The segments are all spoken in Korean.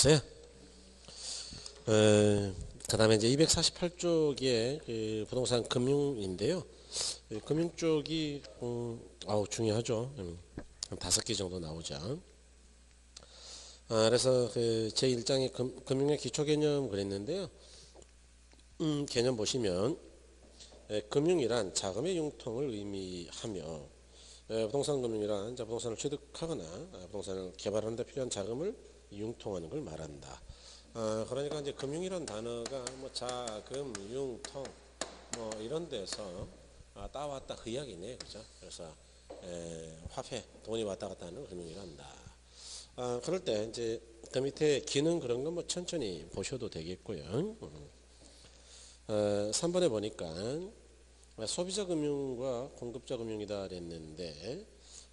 됐어요. 그 다음에 이제 248쪽에 그 부동산 금융인데요. 금융 쪽이 중요하죠. 한 5개 정도 나오죠. 그래서 그 제1장에 금융의 기초개념 그랬는데요. 개념 보시면 금융이란 자금의 융통을 의미하며 부동산 금융이란 부동산을 취득하거나 부동산을 개발하는 데 필요한 자금을 융통하는 걸 말한다. 그러니까 이제 금융이란 단어가 뭐 자금, 융통 뭐 이런 데서 따왔다 그 이야기네, 그죠? 그래서 화폐, 돈이 왔다 갔다 하는 금융이란다. 그럴 때 이제 그 밑에 기능 그런 건 뭐 천천히 보셔도 되겠고요. 3번에 보니까 소비자 금융과 공급자 금융이다 그랬는데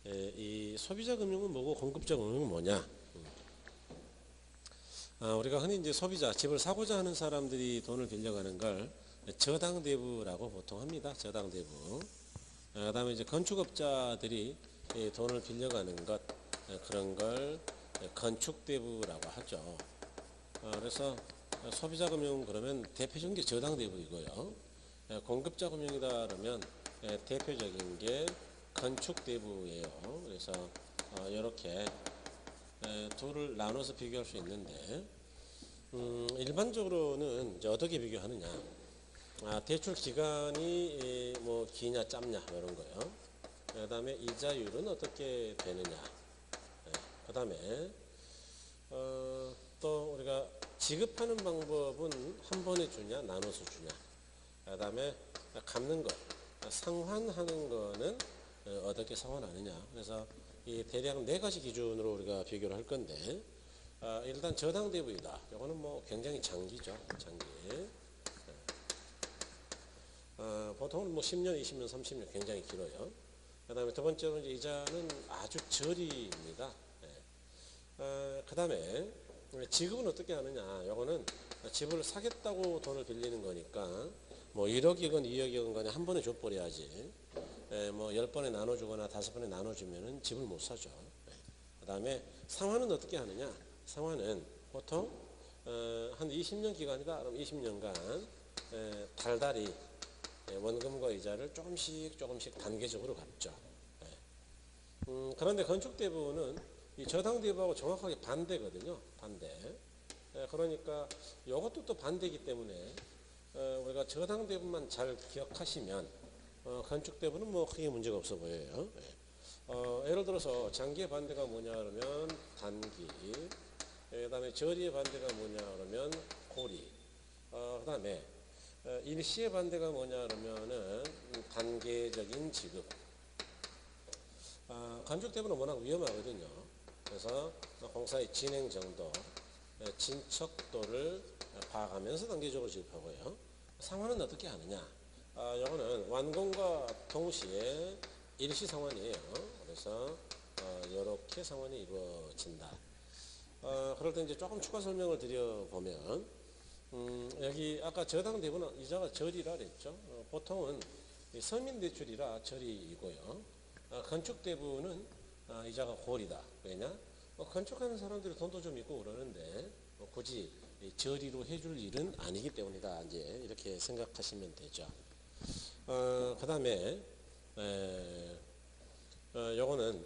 이 소비자 금융은 뭐고 공급자 금융은 뭐냐? 우리가 흔히 이제 소비자, 집을 사고자 하는 사람들이 돈을 빌려가는 걸 저당대부라고 보통 합니다. 저당대부. 그다음에 이제 건축업자들이 돈을 빌려가는 것, 그런 걸 건축대부라고 하죠. 그래서 소비자 금융 그러면 대표적인 게 저당대부이고요. 공급자 금융이다 그러면 대표적인 게 건축대부예요. 그래서 이렇게 둘을 나눠서 비교할 수 있는데 일반적으로는 이제 어떻게 비교하느냐? 대출 기간이 뭐 기냐 짧냐 이런 거요. 그다음에 이자율은 어떻게 되느냐? 그다음에 또 우리가 지급하는 방법은 한 번에 주냐 나눠서 주냐? 그다음에 갚는 것, 상환하는 거는 어떻게 상환하느냐? 그래서 이 대략 4가지 기준으로 우리가 비교를 할 건데 일단 저당대부이다. 이거는 뭐 굉장히 장기죠. 장기. 보통은 뭐 10년, 20년, 30년 굉장히 길어요. 그 다음에 두 번째로 이제 이자는 아주 저리입니다. 그 다음에 지급은 어떻게 하느냐. 요거는 집을 사겠다고 돈을 빌리는 거니까 뭐 1억이건 2억이건 간에 한 번에 줘버려야지. 뭐 10번에 나눠주거나 5번에 나눠주면은 집을 못 사죠. 그 다음에 상환은 어떻게 하느냐. 상환은 보통 한 20년 기간이다. 그럼 20년간 달달이 원금과 이자를 조금씩 단계적으로 갚죠. 그런데 건축대부는 이 저당대부하고 정확하게 반대거든요. 반대. 그러니까 이것도 또 반대이기 때문에 우리가 저당대부만 잘 기억하시면 건축대부는 뭐 크게 문제가 없어 보여요. 예를 들어서 장기의 반대가 뭐냐 그러면 단기, 그 다음에 저리의 반대가 뭐냐 그러면 고리, 그 다음에 일시의 반대가 뭐냐 그러면은 단계적인 지급. 건축대부는 워낙 위험하거든요. 그래서 공사의 진행 정도, 진척도를 봐가면서 단계적으로 지급하고요. 상환은 어떻게 하느냐? 이거는 완공과 동시에 일시 상환이에요. 그래서 이렇게 상환이 이루어진다. 그럴 때 이제 조금 추가 설명을 드려보면 여기 아까 저당대부는 이자가 절이라 그랬죠. 보통은 서민대출이라 절이고요. 건축대부는 이자가 골이다. 왜냐? 건축하는 사람들이 돈도 좀 있고 그러는데 굳이 절이로 해줄 일은 아니기 때문이다. 이제 이렇게 생각하시면 되죠. 그 다음에 요거는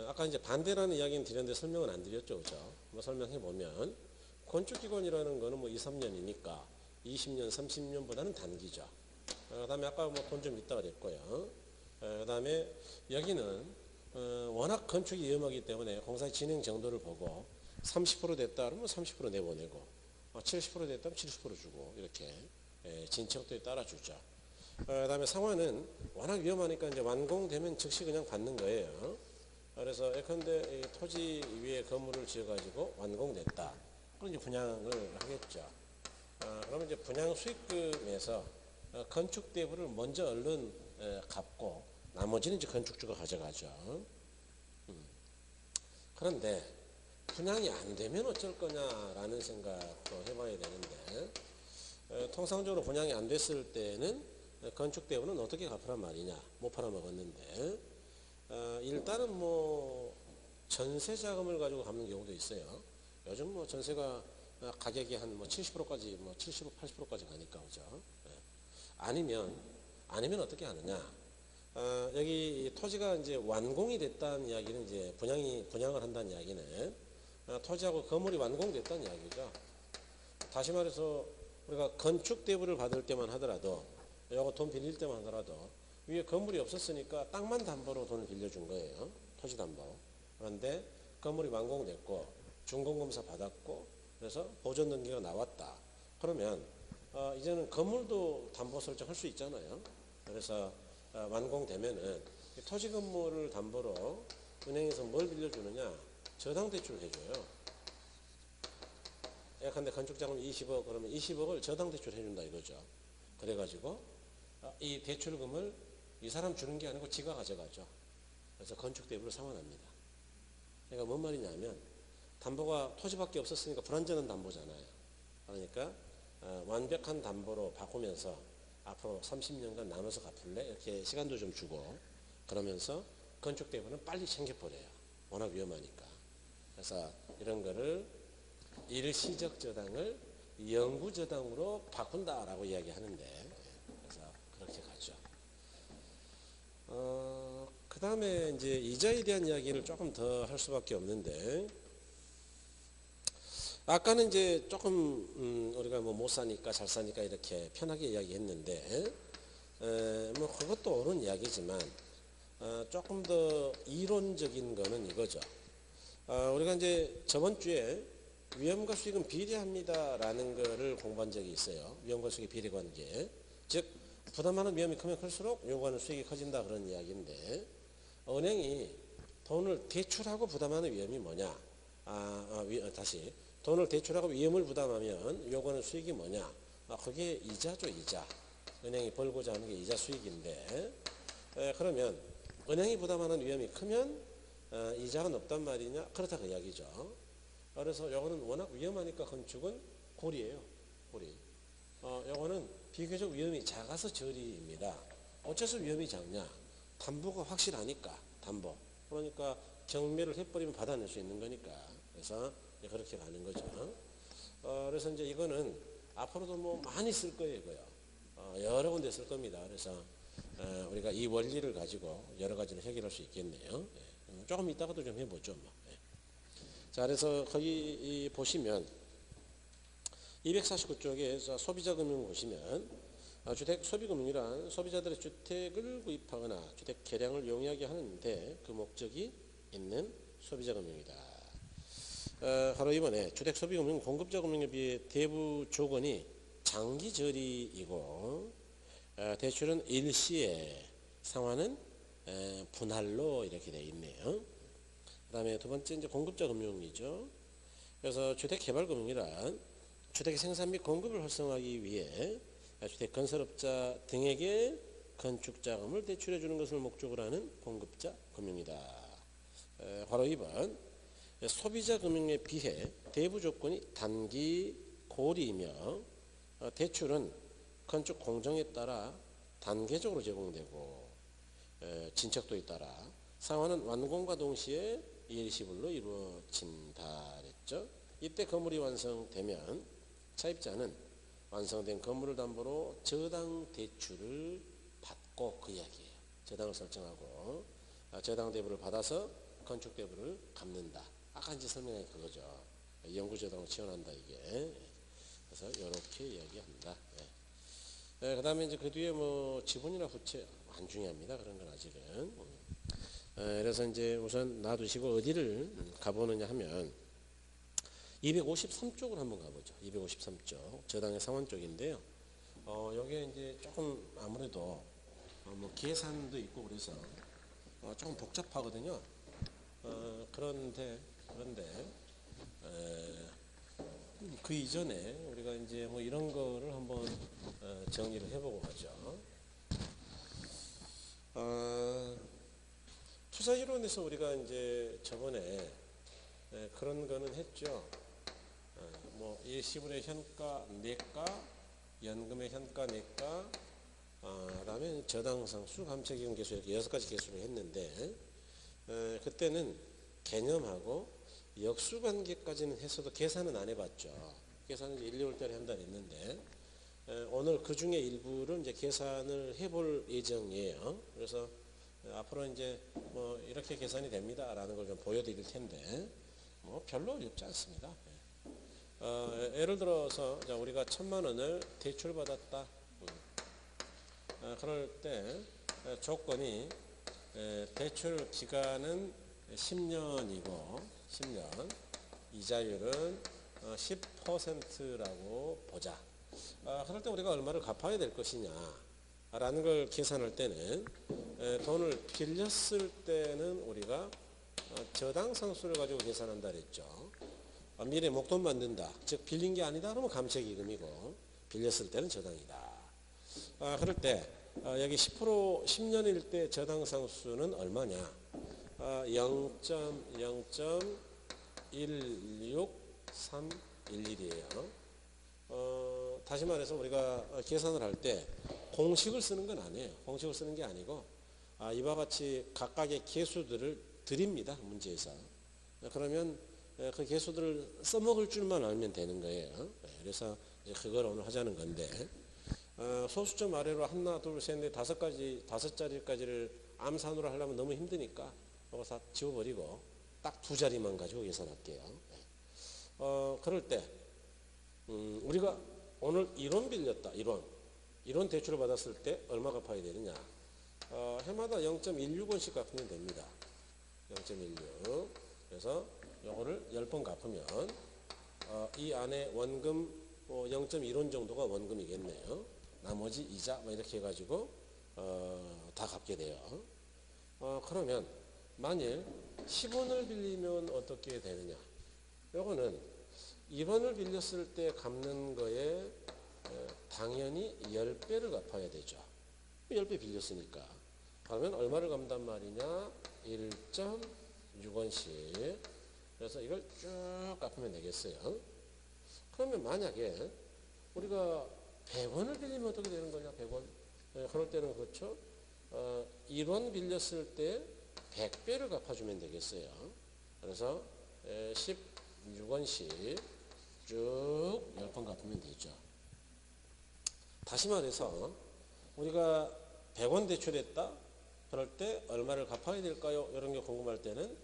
아까 이제 반대라는 이야기는 드렸는데 설명은 안 드렸죠. 그죠? 뭐 설명해 보면 건축기간이라는 거는 뭐 2, 3년이니까 20년, 30년보다는 단기죠. 그 다음에 아까 뭐 돈 좀 있다 그랬고요. 그 다음에 여기는 워낙 건축이 위험하기 때문에 공사의 진행 정도를 보고 30% 됐다 그러면 30% 내보내고 70% 됐다 그러면 70% 주고 이렇게 진척도에 따라 주죠. 그 다음에 상환은 워낙 위험하니까 이제 완공되면 즉시 그냥 받는 거예요. 그래서 예컨대 이 토지 위에 건물을 지어가지고 완공됐다. 그럼 이제 분양을 하겠죠. 그러면 이제 분양 수익금에서 건축대부를 먼저 얼른 갚고 나머지는 이제 건축주가 가져가죠. 그런데 분양이 안 되면 어쩔 거냐라는 생각도 해봐야 되는데 통상적으로 분양이 안 됐을 때는 건축대부는 어떻게 갚으란 말이냐. 못 팔아먹었는데 일단은 뭐 전세자금을 가지고 갚는 경우도 있어요. 요즘 뭐 전세가 가격이 한 뭐 70%까지 뭐 70, 80%까지 가니까 그죠? 예. 아니면 어떻게 하느냐? 여기 토지가 이제 완공이 됐다는 이야기는 이제 분양을 한다는 이야기는 토지하고 건물이 완공됐다는 이야기죠. 다시 말해서 우리가 건축 대부를 받을 때만 하더라도 요거 돈 빌릴 때만 하더라도 위에 건물이 없었으니까 땅만 담보로 돈을 빌려준 거예요. 토지 담보. 그런데 건물이 완공됐고 준공검사 받았고 그래서 보존 등기가 나왔다. 그러면 이제는 건물도 담보 설정할 수 있잖아요. 그래서 완공되면은 토지 건물을 담보로 은행에서 뭘 빌려주느냐? 저당 대출을 해줘요. 예컨대 건축자금 20억 그러면 20억을 저당 대출 해준다 이거죠. 그래가지고 이 대출금을 이 사람 주는 게 아니고 지가 가져가죠. 그래서 건축 대부를 상환합니다. 그러니까 뭔 말이냐면 담보가 토지밖에 없었으니까 불완전한 담보잖아요. 그러니까 완벽한 담보로 바꾸면서 앞으로 30년간 나눠서 갚을래? 이렇게 시간도 좀 주고 그러면서 건축 대부는 빨리 챙겨버려요. 워낙 위험하니까. 그래서 이런 거를 일시적 저당을 영구 저당으로 바꾼다라고 이야기하는데 그래서 그렇게 가죠. 그 다음에 이제 이자에 대한 이야기를 조금 더 할 수밖에 없는데 아까는 이제 조금 우리가 뭐 못 사니까 잘 사니까 이렇게 편하게 이야기했는데 뭐 그것도 옳은 이야기지만 조금 더 이론적인 거는 이거죠. 우리가 이제 저번 주에 위험과 수익은 비례합니다라는 거를 공부한 적이 있어요. 위험과 수익의 비례 관계. 즉 부담하는 위험이 크면 클수록 요구하는 수익이 커진다 그런 이야기인데 은행이 돈을 대출하고 부담하는 위험이 뭐냐? 다시 돈을 대출하고 위험을 부담하면 요구하는 수익이 뭐냐? 그게 이자죠, 이자. 은행이 벌고자 하는 게 이자 수익인데 그러면 은행이 부담하는 위험이 크면 이자가 높단 말이냐? 그렇다 그 이야기죠. 그래서 요거는 워낙 위험하니까 건축은 고리예요. 고리. 요거는 비교적 위험이 작아서 저리입니다. 어째서 위험이 작냐? 담보가 확실하니까 담보. 그러니까 경매를 해버리면 받아낼 수 있는 거니까. 그래서 그렇게 가는 거죠. 그래서 이제 이거는 앞으로도 뭐 많이 쓸 거예요, 이거요. 여러 군데 쓸 겁니다. 그래서 우리가 이 원리를 가지고 여러 가지를 해결할 수 있겠네요. 조금 이따가도 좀 해보죠. 뭐. 자, 그래서 거기 보시면 249쪽에 소비자 금융 보시면 주택 소비금융이란 소비자들의 주택을 구입하거나 주택 개량을 용이하게 하는데 그 목적이 있는 소비자 금융이다. 바로 이번에 주택 소비금융 공급자 금융에 비해 대부 조건이 장기 저리이고 대출은 일시에 상환은 분할로 이렇게 되어 있네요. 그 다음에 두 번째 이제 공급자 금융이죠. 그래서 주택 개발 금융이란 주택의 생산 및 공급을 활성화하기 위해 주택 건설업자 등에게 건축 자금을 대출해 주는 것을 목적으로 하는 공급자 금융이다. 바로 2번 소비자 금융에 비해 대부 조건이 단기 고리이며 대출은 건축 공정에 따라 단계적으로 제공되고 진척도에 따라 상환은 완공과 동시에 일시불로 이루어진다 그랬죠. 이때 건물이 완성되면 차입자는 완성된 건물을 담보로 저당 대출을 받고 그 이야기예요. 저당을 설정하고 저당 대부를 받아서 건축 대부를 갚는다. 아까 이제 설명한 그거죠. 영구 저당을 지원한다 이게. 그래서 이렇게 이야기합니다. 그 다음에 이제 그 뒤에 뭐 지분이나 부채 안 중요합니다. 그런 건 아직은. 그래서 이제 우선 놔두시고 어디를 가보느냐 하면 253쪽으로 한번 가보죠. 253쪽 저당의 상환 쪽인데요. 여기에 이제 조금 아무래도 뭐 계산도 있고 그래서 조금 복잡하거든요. 그런데 그 이전에 우리가 이제 뭐 이런 거를 한번 정리를 해보고 가죠. 투자 이론에서 우리가 이제 저번에 그런 거는 했죠. 뭐 일시불의 현가, 내가, 연금의 현가, 내가, 그다음에 저당상수, 감채기금 개수 이렇게 6가지 개수를 했는데 그때는 개념하고 역수관계까지는 했어도 계산은 안 해봤죠. 계산은 이제 1, 2월달에 한다 했는데 오늘 그 중에 일부를 이제 계산을 해볼 예정이에요. 그래서 앞으로 이제 뭐 이렇게 계산이 됩니다라는 걸 좀 보여드릴 텐데 뭐 별로 어렵지 않습니다. 예를 들어서 우리가 1,000만 원을 대출받았다. 그럴 때 조건이 대출 기간은 10년이고 10년 이자율은 10%라고 보자. 그럴 때 우리가 얼마를 갚아야 될 것이냐 라는 걸 계산할 때는 돈을 빌렸을 때는 우리가 저당 상수를 가지고 계산한다 그랬죠. 미래 목돈 만든다. 즉 빌린 게 아니다 그러면 감액기금이고 빌렸을 때는 저당이다. 그럴 때 여기 10% 10년일 때 저당 상수는 얼마냐? 0.16311이에요. 다시 말해서 우리가 계산을 할 때 공식을 쓰는 건 아니에요. 공식을 쓰는 게 아니고 이와 같이 각각의 계수들을 드립니다. 문제에서. 그러면 그 계수들을 써먹을 줄만 알면 되는 거예요. 그래서 이제 그걸 오늘 하자는 건데 소수점 아래로 하나, 둘, 셋, 넷, 다섯 자리까지를 암산으로 하려면 너무 힘드니까 이거 다 지워버리고 딱 두 자리만 가지고 계산할게요. 그럴 때 우리가 오늘 1원 빌렸다. 1원 대출을 받았을 때 얼마 갚아야 되느냐? 해마다 0.16원씩 갚으면 됩니다. 0.16. 그래서 이거를 10번 갚으면 이 안에 원금 0.1원 정도가 원금이겠네요. 나머지 이자 뭐 이렇게 해가지고 다 갚게 돼요. 그러면 만일 10원을 빌리면 어떻게 되느냐? 요거는 1원을 빌렸을 때 갚는 거에 당연히 10배를 갚아야 되죠. 10배 빌렸으니까. 그러면 얼마를 갚단 말이냐? 1.6원씩. 그래서 이걸 쭉 갚으면 되겠어요. 그러면 만약에 우리가 100원을 빌리면 어떻게 되는 거냐? 100원. 그럴 때는 그렇죠. 1원 빌렸을 때 100배를 갚아주면 되겠어요. 그래서 16원씩 쭉 10번 갚으면 되죠. 다시 말해서 우리가 100원 대출했다. 그럴 때 얼마를 갚아야 될까요? 이런 게 궁금할 때는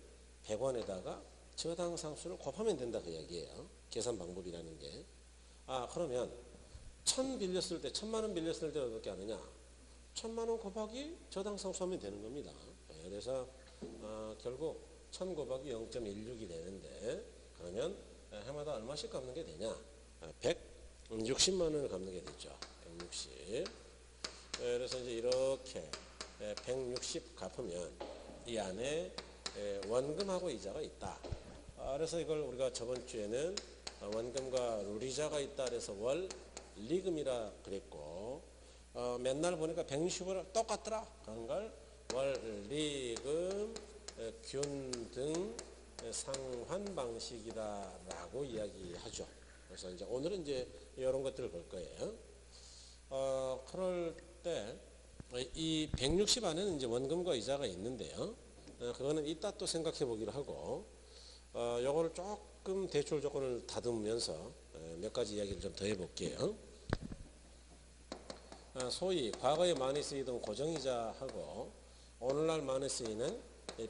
100원에다가 저당 상수를 곱하면 된다 그 얘기예요. 계산 방법이라는 게. 그러면 1,000 빌렸을 때 1,000만 원 빌렸을 때 어떻게 하느냐? 1,000만 원 곱하기 저당 상수하면 되는 겁니다. 그래서 결국 1,000 곱하기 0.16이 되는데 그러면 해마다 얼마씩 갚는 게 되냐? 160만 원을 갚는 게 되죠. 160. 그래서 이제 이렇게 160 갚으면 이 안에 원금하고 이자가 있다. 그래서 이걸 우리가 저번 주에는 원금과 룰이자가 있다 그래서 원리금이라 그랬고 맨날 보니까 160을 똑같더라. 그런 걸 월리금 균등 상환 방식이다라고 이야기하죠. 그래서 이제 오늘은 이제 이런 것들을 볼 거예요. 그럴 때 이 160 안에는 이제 원금과 이자가 있는데요. 그거는 이따 또 생각해 보기로 하고 요거를 조금 대출 조건을 다듬으면서 몇 가지 이야기를 좀 더 해볼게요. 소위 과거에 많이 쓰이던 고정이자하고 오늘날 많이 쓰이는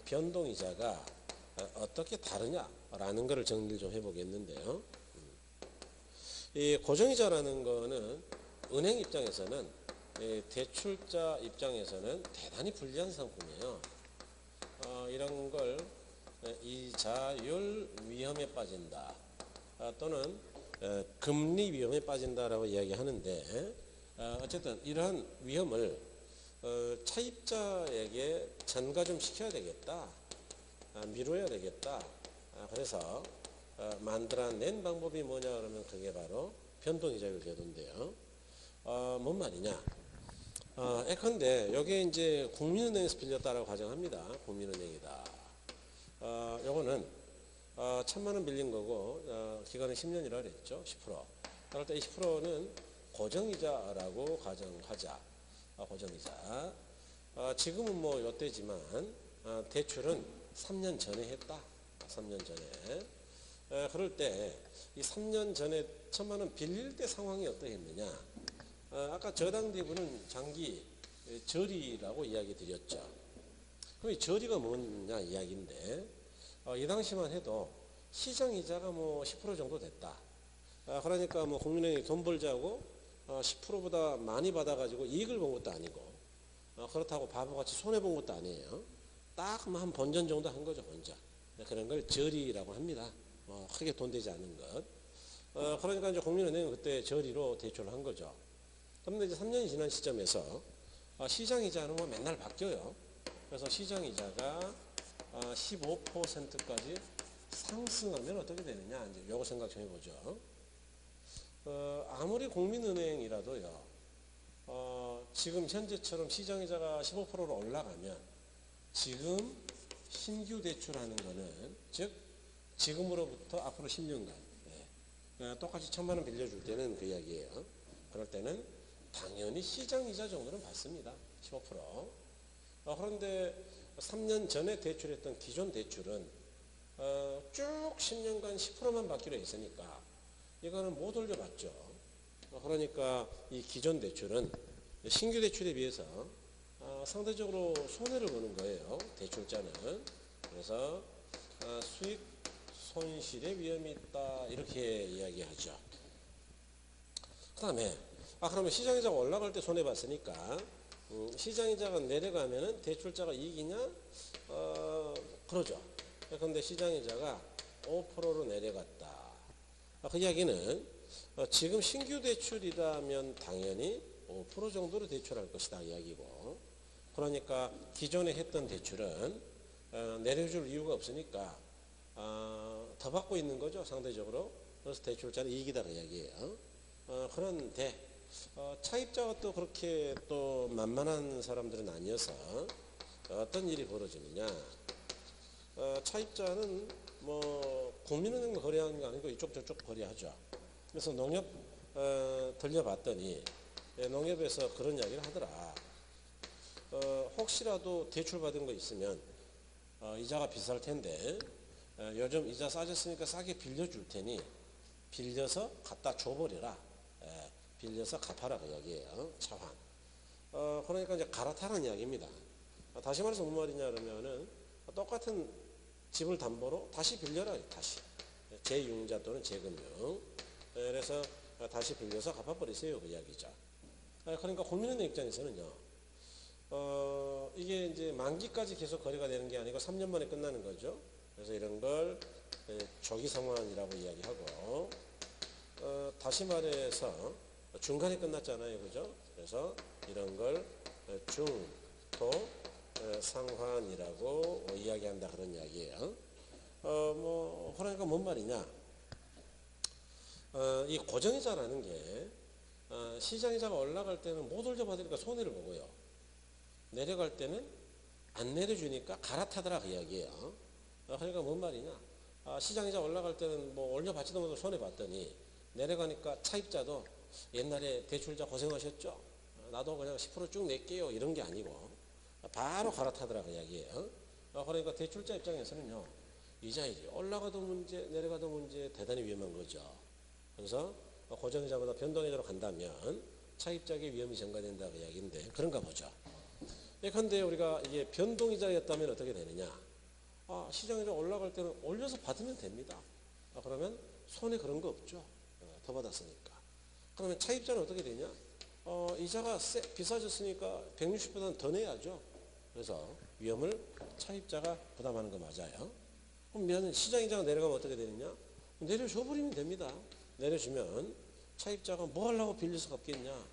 변동이자가 어떻게 다르냐라는 것을 정리를 좀 해보겠는데요. 이 고정이자라는 거는 은행 입장에서는 대출자 입장에서는 대단히 불리한 상품이에요. 이런 걸 이자율 위험에 빠진다 또는 금리 위험에 빠진다라고 이야기하는데 어쨌든 이러한 위험을 차입자에게 전가 좀 시켜야 되겠다. 미뤄야 되겠다. 그래서 만들어낸 방법이 뭐냐 그러면 그게 바로 변동이자율 제도인데요. 뭔 말이냐? 예컨대 여기에 이제 국민은행에서 빌렸다라고 가정합니다. 국민은행이다. 요거는 1,000만 원 빌린 거고 기간은 10년이라 그랬죠. 10%. 그럴 때 10%는 고정이자라고 가정하자. 고정이자. 지금은 뭐 요때지만 대출은 3년 전에 했다. 3년 전에. 그럴 때 이 3년 전에 1,000만 원 빌릴 때 상황이 어떠했느냐. 아까 저당 대부는 장기 저리라고 이야기 드렸죠. 그럼 이 저리가 뭐냐 이야기인데 이 당시만 해도 시장 이자가 뭐 10% 정도 됐다. 그러니까 뭐 국민은행이 돈 벌자고 10%보다 많이 받아가지고 이익을 본 것도 아니고 그렇다고 바보같이 손해본 것도 아니에요. 딱 한 번전 정도 한 거죠, 혼자. 그런 걸 저리라고 합니다. 크게 돈 되지 않는 것. 그러니까 이제 국민은행은 그때 저리로 대출을 한 거죠. 그런데 이제 3년이 지난 시점에서 시장 이자는 뭐 맨날 바뀌어요. 그래서 시장 이자가 15%까지 상승하면 어떻게 되느냐, 이제 요거 생각 좀 해보죠. 아무리 국민은행이라도요, 지금 현재처럼 시장 이자가 15%로 올라가면 지금 신규 대출하는 거는, 즉 지금으로부터 앞으로 10년간 똑같이 1,000만 원 빌려줄 때는 그 이야기예요. 그럴 때는 당연히 시장 이자 정도는 받습니다. 15%. 그런데 3년 전에 대출했던 기존 대출은 쭉 10년간 10%만 받기로 했으니까 이거는 못 올려받죠. 그러니까 이 기존 대출은 신규 대출에 비해서 상대적으로 손해를 보는 거예요. 대출자는. 그래서 수익 손실의 위험이 있다, 이렇게 이야기하죠. 그 다음에 그러면 시장이자가 올라갈 때 손해봤으니까 시장이자가 내려가면은 대출자가 이익이냐? 그러죠. 그런데 시장이자가 5%로 내려갔다. 그 이야기는 지금 신규 대출이라면 당연히 5% 정도로 대출할 것이다 이야기고, 그러니까 기존에 했던 대출은 내려줄 이유가 없으니까 더 받고 있는 거죠, 상대적으로. 그래서 대출자는 이익이다 그 이야기예요. 그런데 차입자가 또 그렇게 또 만만한 사람들은 아니어서 어떤 일이 벌어지느냐. 차입자는 뭐 국민은행과 거래하는 게 아니고 이쪽 저쪽 거래하죠. 그래서 농협 들려봤더니 농협에서 그런 이야기를 하더라. 혹시라도 대출 받은 거 있으면 이자가 비쌀 텐데 요즘 이자 싸졌으니까 싸게 빌려줄 테니 빌려서 갖다 줘버려라. 빌려서 갚아라 그 이야기예요. 차환. 그러니까 이제 갈아타라는 이야기입니다. 다시 말해서 무슨 말이냐 그러면은 똑같은 집을 담보로 다시 빌려라. 다시 제6자 또는 재금융. 그래서 다시 빌려서 갚아버리세요 그 이야기죠. 그러니까 국민은행 입장에서는요, 이게 이제 만기까지 계속 거래가 되는 게 아니고 3년 만에 끝나는 거죠. 그래서 이런 걸 조기 상환이라고 이야기하고, 다시 말해서 중간에 끝났잖아요, 그죠? 그래서 이런 걸 중도 상환이라고 이야기한다 그런 이야기예요. 그러니까 뭔 말이냐? 이 고정이자라는 게 시장이자가 올라갈 때는 못 올려받으니까 손해를 보고요. 내려갈 때는 안 내려주니까 갈아타더라 그 이야기예요. 그러니까 뭔 말이냐? 시장이자 올라갈 때는 뭐 올려받지도 못하고 손해봤더니 내려가니까 차입자도 옛날에 대출자 고생하셨죠? 나도 그냥 10% 쭉 낼게요. 이런 게 아니고 바로 갈아타더라 그 이야기예요. 그러니까 대출자 입장에서는요, 이자율이 올라가도 문제 내려가도 문제 대단히 위험한 거죠. 그래서 고정이자보다 변동이자로 간다면 차입자에게 위험이 증가된다 그 이야기인데 그런가 보죠. 그런데 우리가 이게 변동이자였다면 어떻게 되느냐? 시장이자 올라갈 때는 올려서 받으면 됩니다. 그러면 손해 그런 거 없죠. 더 받았으니까. 그러면 차입자는 어떻게 되냐? 이자가 비싸졌으니까 160보다는 더 내야죠. 그래서 위험을 차입자가 부담하는 거 맞아요. 그럼 시장이자가 내려가면 어떻게 되느냐? 내려줘버리면 됩니다. 내려주면 차입자가 뭐 하려고 빌려서 갚겠냐?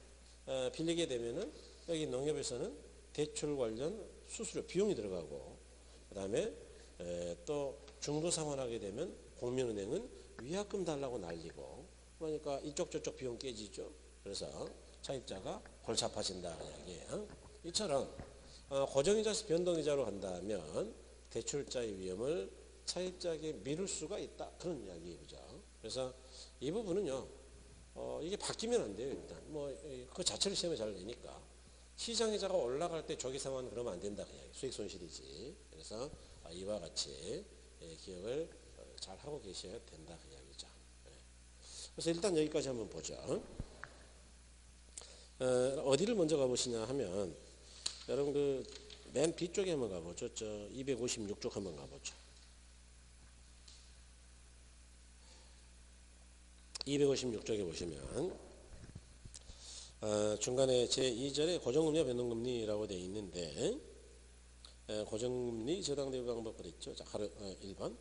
빌리게 되면은 여기 농협에서는 대출 관련 수수료 비용이 들어가고, 그 다음에 또 중도 상환하게 되면 국민은행은 위약금 달라고 날리고, 그러니까 이쪽 저쪽 비용 깨지죠. 그래서 차입자가 골치 아파진다 이야기예요. 이처럼 고정이자에서 변동이자로 간다면 대출자의 위험을 차입자에게 미룰 수가 있다 그런 이야기죠. 그래서 이 부분은요, 이게 바뀌면 안 돼요. 일단 그 자체를 시험에 잘 내니까 시장이자가 올라갈 때 조기 상환 그러면 안 된다 그냥 수익 손실이지. 그래서 이와 같이 기억을 잘 하고 계셔야 된다 그 이야기죠. 그래서 일단 여기까지 한번 보죠. 어디를 먼저 가보시냐 하면 여러분 그 맨 뒤쪽에 한번 가보죠. 저 256쪽 한번 가보죠. 256쪽에 보시면 중간에 제2절에 고정금리와 변동금리라고 되어 있는데 고정금리 저당대부 방법 그랬죠. 자, 1번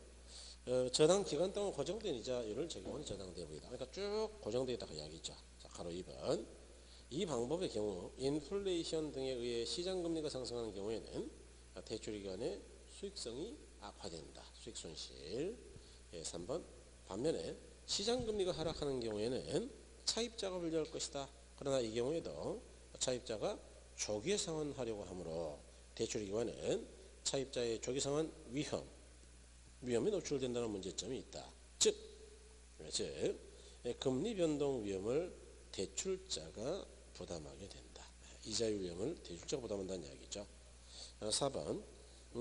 저당 기간 동안 고정된 이자율을 적용하는 저당대부이다. 그러니까 쭉 고정되어 있다고 이야기죠. 자, 가로 2번 이 방법의 경우 인플레이션 등에 의해 시장금리가 상승하는 경우에는 대출기관의 수익성이 악화된다. 수익손실. 3번 반면에 시장금리가 하락하는 경우에는 차입자가 불리할 것이다. 그러나 이 경우에도 차입자가 조기 상환하려고 하므로 대출기관은 차입자의 조기 상환 위험에 노출된다는 문제점이 있다. 즉 금리 변동 위험을 대출자가 부담하게 된다. 이자율 위험을 대출자가 부담한다는 이야기죠. 4번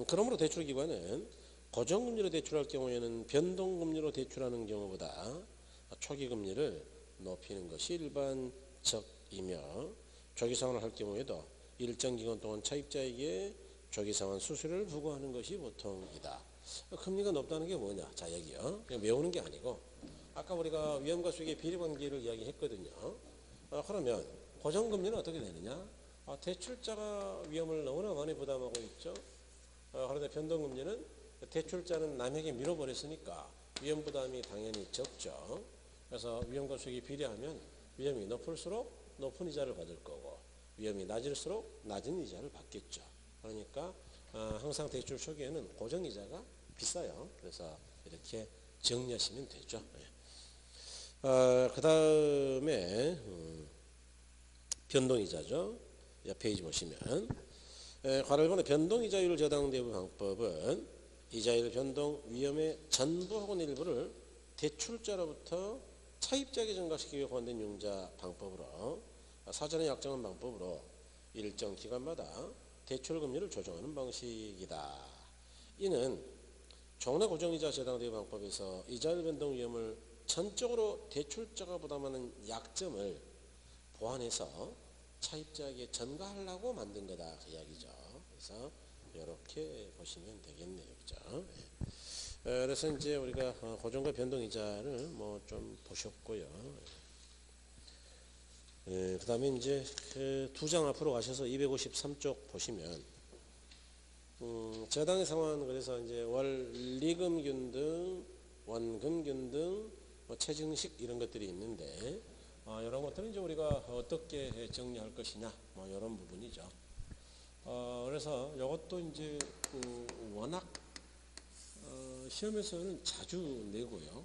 그러므로 대출기관은 고정금리로 대출할 경우에는 변동금리로 대출하는 경우보다 초기금리를 높이는 것이 일반적이며 조기상환을 할 경우에도 일정 기간 동안 차입자에게 조기상환 수수료를 부과하는 것이 보통이다. 금리가 높다는 게 뭐냐? 자, 여기요. 그냥 외우는 게 아니고 아까 우리가 위험과 수익의 비례관계를 이야기했거든요. 그러면 고정금리는 어떻게 되느냐? 대출자가 위험을 너무나 많이 부담하고 있죠. 그런데 변동금리는 대출자는 남에게 밀어버렸으니까 위험 부담이 당연히 적죠. 그래서 위험과 수익이 비례하면 위험이 높을수록 높은 이자를 받을 거고 위험이 낮을수록 낮은 이자를 받겠죠. 그러니까 항상 대출 초기에는 고정이자가 비싸요. 그래서 이렇게 정리하시면 되죠. 그 다음에 변동이자죠. 페이지 보시면 괄호를 보내 변동이자율 저당대부 방법은 이자율 변동 위험의 전부 혹은 일부를 대출자로부터 차입자에게 전가시키기 위해 고안된 융자 방법으로 사전에 약정한 방법으로 일정 기간마다 대출금리를 조정하는 방식이다. 이는 종래 고정이자 저당대부 방법에서 이자율 변동 위험을 전적으로 대출자가 부담하는 약점을 보완해서 차입자에게 전가하려고 만든 거다 그 이야기죠. 그래서 이렇게 보시면 되겠네요. 그죠? 그래서 이제 우리가 고정과 변동이자를 뭐 좀 보셨고요. 그 다음에 이제 그 두 장 앞으로 가셔서 253쪽 보시면 저당의 상환 그래서 이제 원리금균등, 원금균등, 뭐 체증식 이런 것들이 있는데 이런 것들은 이제 우리가 어떻게 정리할 것이냐 뭐 이런 부분이죠. 그래서 이것도 이제 워낙 시험에서는 자주 내고요.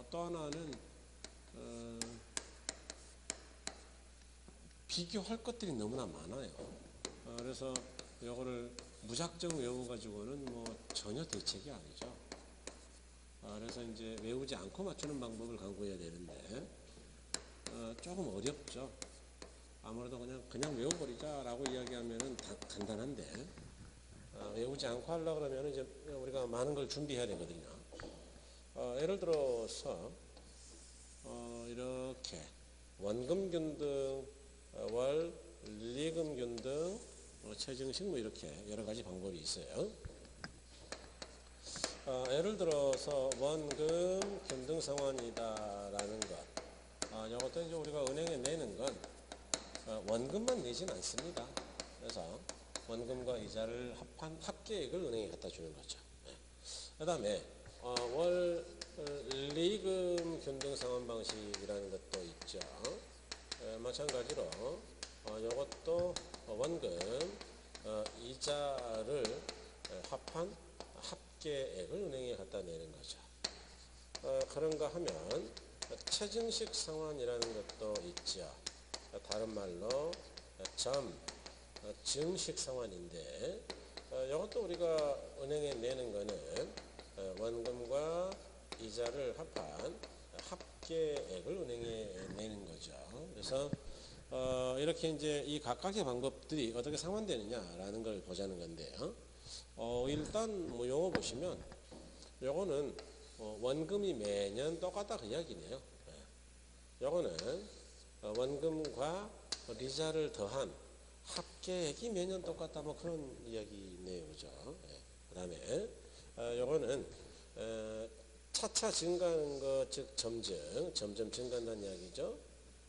또 하나는 비교할 것들이 너무나 많아요. 그래서 이거를 무작정 외워가지고는 뭐 전혀 대책이 아니죠. 그래서 이제 외우지 않고 맞추는 방법을 강구해야 되는데 조금 어렵죠. 아무래도 그냥 외워버리자라고 이야기하면은 간단한데 외우지 않고 하려고 그러면 이제 우리가 많은 걸 준비해야 되거든요. 예를 들어서 이렇게 원금균등, 원리금균등, 체증식 뭐 이렇게 여러 가지 방법이 있어요. 예를 들어서 원금 균등 상환이다라는 것. 이것도 이제 우리가 은행에 내는 건 원금만 내진 않습니다. 그래서 원금과 이자를 합한 합계액을 은행에 갖다 주는 거죠. 그 다음에 원리금 균등 상환 방식이라는 것도 있죠. 마찬가지로 이것도 원금 이자를 합한 합계액을 은행에 갖다 내는 거죠. 그런가 하면 체증식 상환이라는 것도 있죠. 다른 말로 증식 상환인데 이것도 우리가 은행에 내는 거는 원금과 이자를 합한 합계액을 은행에 내는 거죠. 그래서 이렇게 이제 이 각각의 방법들이 어떻게 상환되느냐라는 걸 보자는 건데요. 일단 뭐 용어 보시면 요거는 원금이 매년 똑같다 그 이야기네요. 요거는 원금과 이자를 더한 합계액이 매년 똑같다 뭐 그런 이야기네요. 그죠? 그 다음에 요거는 차차 증가하는 것, 즉 점점 증가한다는 이야기죠.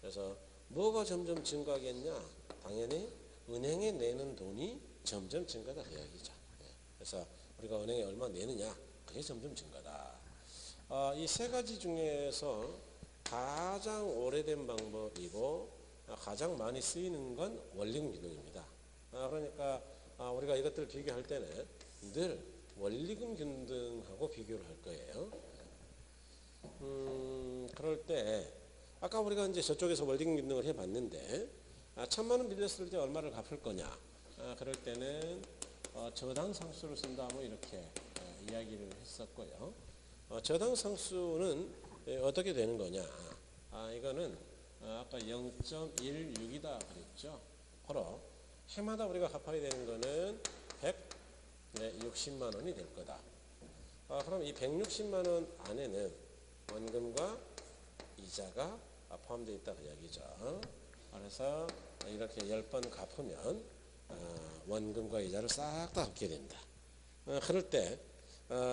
그래서 뭐가 점점 증가하겠냐? 당연히 은행에 내는 돈이 점점 증가다 그 이야기죠. 그래서 우리가 은행에 얼마 내느냐? 그게 점점 증가다. 이 세 가지 중에서 가장 오래된 방법이고 가장 많이 쓰이는 건 원리금 균등입니다. 그러니까 우리가 이것들을 비교할 때는 늘 원리금 균등하고 비교를 할 거예요. 그럴 때 아까 우리가 이제 저쪽에서 원리금 균등을 해봤는데 1,000만 원 빌렸을 때 얼마를 갚을 거냐? 그럴 때는 저당 상수를 쓴다 뭐 이렇게 이야기를 했었고요. 저당 상수는 어떻게 되는 거냐? 이거는 아까 0.16이다 그랬죠. 바로 해마다 우리가 갚아야 되는 거는 160만 원이 될 거다. 그럼 이 160만 원 안에는 원금과 이자가 포함되어 있다 그 이야기죠. 그래서 이렇게 10번 갚으면 원금과 이자를 싹 다 갚게 됩니다. 그럴 때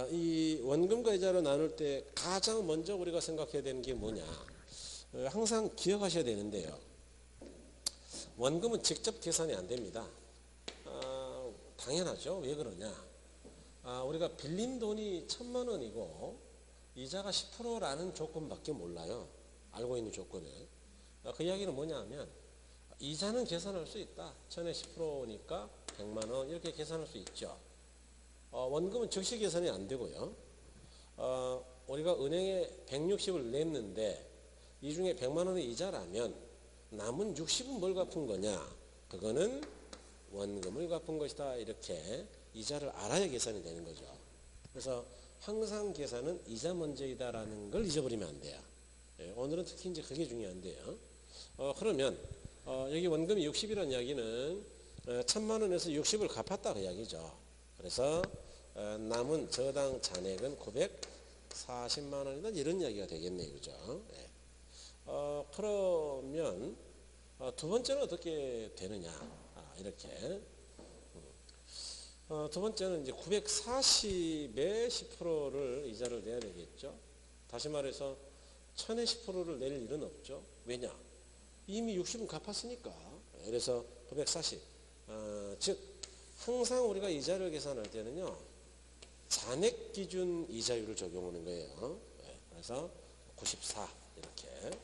이 원금과 이자를 나눌 때 가장 먼저 우리가 생각해야 되는 게 뭐냐? 항상 기억하셔야 되는데요. 원금은 직접 계산이 안 됩니다. 당연하죠. 왜 그러냐? 우리가 빌린 돈이 1,000만 원이고 이자가 10%라는 조건밖에 몰라요. 알고 있는 조건은. 그 이야기는 뭐냐 하면 이자는 계산할 수 있다. 1,000에 10%니까 100만 원 이렇게 계산할 수 있죠. 원금은 즉시 계산이 안 되고요. 우리가 은행에 160을 냈는데 이 중에 100만 원의 이자라면 남은 60은 뭘 갚은 거냐? 그거는 원금을 갚은 것이다. 이렇게 이자를 알아야 계산이 되는 거죠. 그래서 항상 계산은 이자 먼저이다라는 걸 잊어버리면 안 돼요. 오늘은 특히 이제 그게 중요한데요. 그러면 여기 원금이 60이라는 이야기는 1,000만 원에서 60을 갚았다 그 이야기죠. 그래서 남은 저당 잔액은 940만 원이다 이런 이야기가 되겠네요. 그죠? 그러면 두 번째는 어떻게 되느냐? 이렇게 두 번째는 이제 940에 10%를 이자를 내야 되겠죠. 다시 말해서 1,000에 10%를 낼 일은 없죠. 왜냐? 이미 60은 갚았으니까. 그래서 940. 즉 항상 우리가 이자를 계산할 때는요. 잔액 기준 이자율을 적용하는 거예요. 그래서 94 이렇게.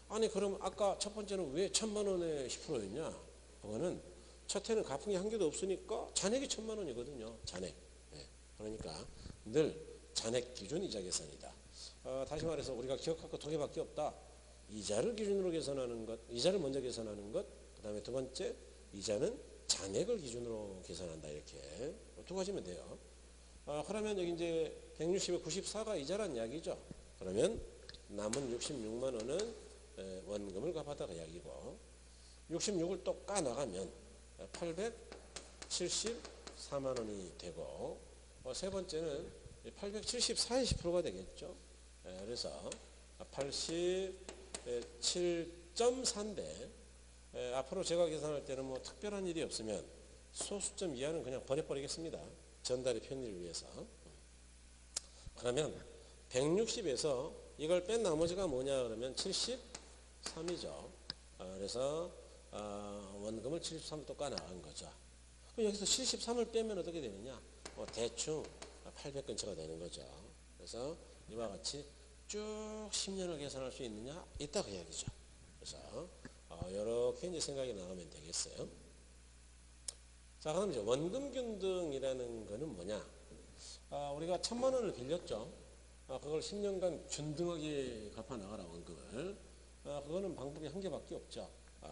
아니 그럼 아까 첫 번째는 왜 1,000만 원에 10%였냐? 그거는 첫 해는 갚은 게 한 개도 없으니까 잔액이 1,000만 원이거든요. 잔액. 그러니까 늘 잔액 기준 이자 계산이다. 다시 말해서 우리가 기억할 거 두 개밖에 없다. 이자를 기준으로 계산하는 것, 이자를 먼저 계산하는 것, 그 다음에 두 번째 이자는 잔액을 기준으로 계산한다. 이렇게 두 가지면 돼요. 그러면 여기 이제 160에 94가 이자란 이야기죠. 그러면 남은 66만 원은 원금을 갚았다가 이야기고 66을 또 까나가면 874만 원이 되고 세 번째는 874의 10%가 되겠죠. 그래서 87.4인데 앞으로 제가 계산할 때는 뭐 특별한 일이 없으면 소수점 이하는 그냥 버려버리겠습니다. 전달의 편의를 위해서. 그러면 160에서 이걸 뺀 나머지가 뭐냐 그러면 73이죠. 그래서 원금을 73을 또 까나간 거죠. 그럼 여기서 73을 빼면 어떻게 되느냐? 대충 800 근처가 되는 거죠. 그래서 이와 같이 쭉 10년을 계산할 수 있느냐? 있다 그 이야기죠. 그래서 이렇게 이제 생각이 나가면 되겠어요. 자, 그럼 이제 원금 균등이라는 거는 뭐냐? 우리가 1,000만 원을 빌렸죠. 그걸 10년간 균등하게 갚아 나가라 원금을. 그거는 방법이 한 개밖에 없죠.